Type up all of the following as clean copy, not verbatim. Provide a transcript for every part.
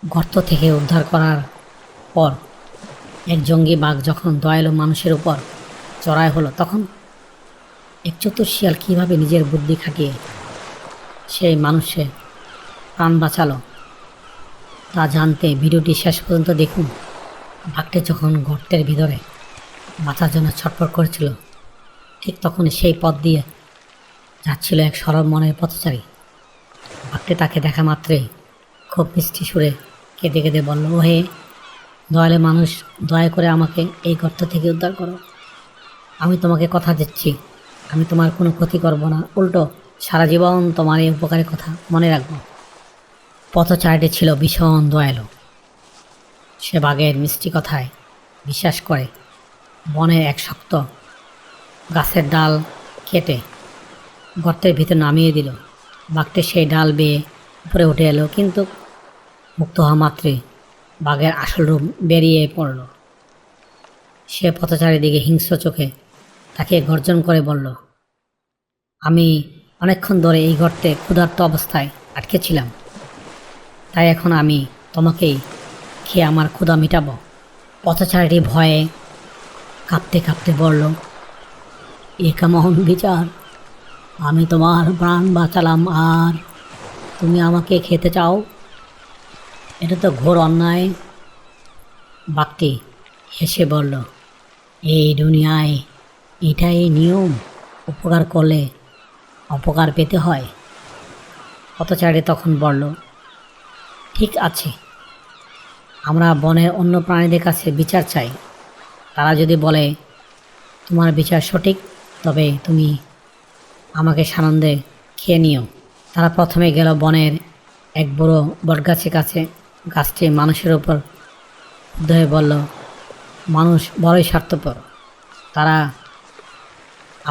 গর্ত থেকে উদ্ধার করার পর এক জঙ্গি বাঘ যখন দয়ালু মানুষের উপর চড়াই হলো, তখন এক চতুর শিয়াল কীভাবে নিজের বুদ্ধি খাটিয়ে সেই মানুষের প্রাণ বাঁচালো তা জানতে ভিডিওটি শেষ পর্যন্ত দেখুন। বাঘটি যখন গর্তের ভিতরে বাঁচার জন্য ছটফট করেছিল, ঠিক তখনই সেই পথ দিয়ে যাচ্ছিল এক সরল মনের পথচারী। বাঘটি তাকে দেখা মাত্রই খুব মিষ্টি সুরে কেঁদে কেঁদে বলল, ও হে দয়ালু মানুষ, দয়া করে আমাকে এই গর্ত থেকে উদ্ধার করো। আমি তোমাকে কথা দিচ্ছি, আমি তোমার কোনো ক্ষতি করব না, উল্টো সারা জীবন তোমার এই উপকারের কথা মনে রাখবো। পথচারীটি ছিল ভীষণ দয়ালু। সে বাঘের মিষ্টি কথায় বিশ্বাস করে বনের এক শক্ত গাছের ডাল কেটে গর্তের ভিতর নামিয়ে দিল। বাঘটি সেই ডাল বেয়ে উপরে উঠে এলো, কিন্তু মুক্ত হওয়া মাত্রই বাঘের আসল রূপ বেরিয়ে পড়ল। সে পথচারীর দিকে হিংস্র চোখে তাকে গর্জন করে বলল, আমি অনেকক্ষণ ধরে এই গর্তে ক্ষুধার্ত অবস্থায় আটকে ছিলাম, তাই এখন আমি তোমাকেই খেয়ে আমার ক্ষুধা মিটাবো। পথচারীটি ভয়ে কাঁপতে কাঁপতে বলল, এ কেমন বিচার? আমি তোমার প্রাণ বাঁচালাম আর তুমি আমাকে খেতে চাও? এটা তো ঘোর অন্যায়। বাঘটি হেসে বলল, এই দুনিয়ায় এটাই নিয়ম, উপকার করলে অপকার পেতে হয়। পথচারী তখন বলল, ঠিক আছে, আমরা বনের অন্য প্রাণীদের কাছে বিচার চাই। তারা যদি বলে তোমার বিচার সঠিক, তবে তুমি আমাকে সানন্দে খেয়ে নিও। তারা প্রথমে গেল বনের এক বড় বটগাছের কাছে। গাছটি মানুষের উপর ক্রুদ্ধ হয়ে বলল, মানুষ বড়ই স্বার্থপর, তারা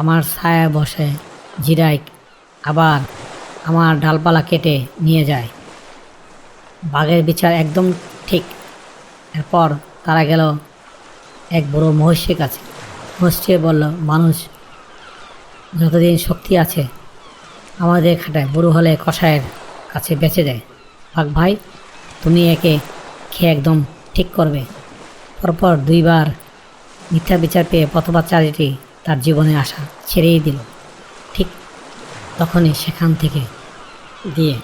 আমার ছায়ায় বসে জিরায়, আবার আমার ডালপালা কেটে নিয়ে যায়। বাঘের বিচার একদম ঠিক। এরপর তারা গেল এক বড় মহিষীর কাছে। মহিষী বলল, মানুষ যতদিন শক্তি আছে আমাদের খাটায়, বুড়ো হলে কসাইয়ের কাছে বেঁচে যায়। বাঘ ভাই, তুমি একে খেয়ে একদম ঠিক করবে। পরপর দুইবার মিথ্যা বিচার পেয়ে পথচারীটি তার জীবনে আশা ছেড়েই দিল। ঠিক তখনই সেখান থেকে দিয়ে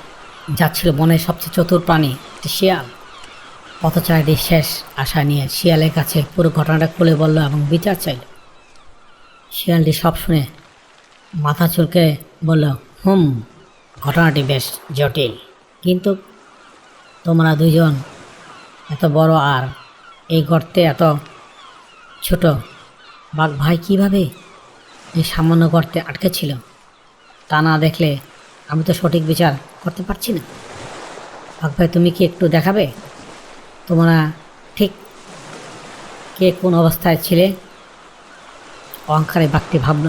যাচ্ছিল বনের সবচেয়ে চতুর প্রাণী একটি শিয়াল। পথচারীটি শেষ আশা নিয়ে শিয়ালের কাছে পুরো ঘটনাটা খুলে বলল এবং বিচার চাইল। শিয়ালটি সব শুনে মাথা চুলকে বলল, ঘটনাটি বেশ জটিল, কিন্তু তোমরা দুইজন এত বড় আর এই গর্তে এত ছোট, বাঘ ভাই কিভাবে এই সামান্য গর্তে আটকে ছিল তা না দেখলে আমি তো সঠিক বিচার করতে পারছি না। বাঘ ভাই, তুমি কি একটু দেখাবে তোমরা ঠিক কে কোন অবস্থায় ছিলে? অহংকারে বাঘটি ভাবল,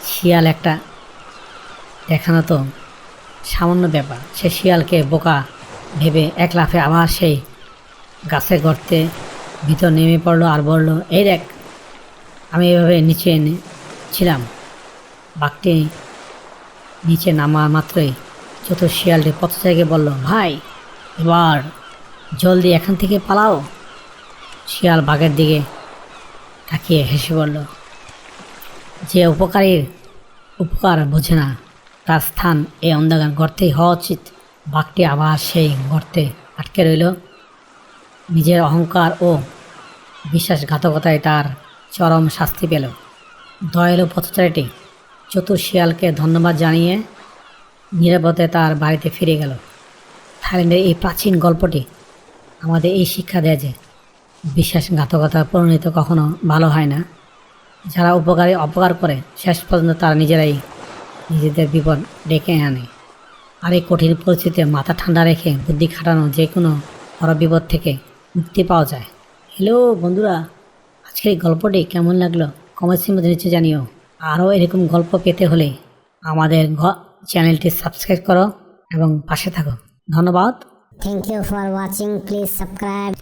শিয়াল একটা দেখানো তো সামান্য ব্যাপার। সে শিয়ালকে বোকা ভেবে এক লাফে আবার সেই গাছের গর্তে ভিতর নেমে পড়লো আর বলল, এই দেখ, আমি এভাবে নিচে ছিলাম। বাঘটি নিচে নামা মাত্রই চতুর শিয়ালটি পথচারীকে বলল, ভাই এবার জলদি এখান থেকে পালাও। শিয়াল বাঘের দিকে তাকিয়ে হেসে বলল, যে উপকারীর উপকার বোঝে না তার স্থান এই অন্ধকার গর্তেই হওয়া উচিত। বাঘটি আবার সেই গর্তে আটকে রইল। নিজের অহংকার ও বিশ্বাসঘাতকতায় তার চরম শাস্তি পেল। দয়ালু পথচারীটি চতুর শিয়ালকে ধন্যবাদ জানিয়ে নিরাপদে তার বাড়িতে ফিরে গেল। থাইল্যান্ডের এই প্রাচীন গল্পটি আমাদের এই শিক্ষা দেয় যে বিশ্বাসঘাতকতা পরিণত কখনো ভালো হয় না। যারা উপকারী অপকার করে শেষ পর্যন্ত তারা নিজেরাই নিজেদের বিপদ ডেকে আনে। আর এই কঠিন পরিস্থিতিতে মাথা ঠান্ডা রেখে বুদ্ধি খাটানো যে কোনো বড় বিপদ থেকে মুক্তি পাওয়া যায়। হ্যালো বন্ধুরা, আজকের এই গল্পটি কেমন লাগলো কমেন্টসের মধ্যে নিচে জানিও। আরও এরকম গল্প পেতে হলে আমাদের চ্যানেলটি সাবস্ক্রাইব করো এবং পাশে থাকো। ধন্যবাদ। Thank you for watching. Please subscribe.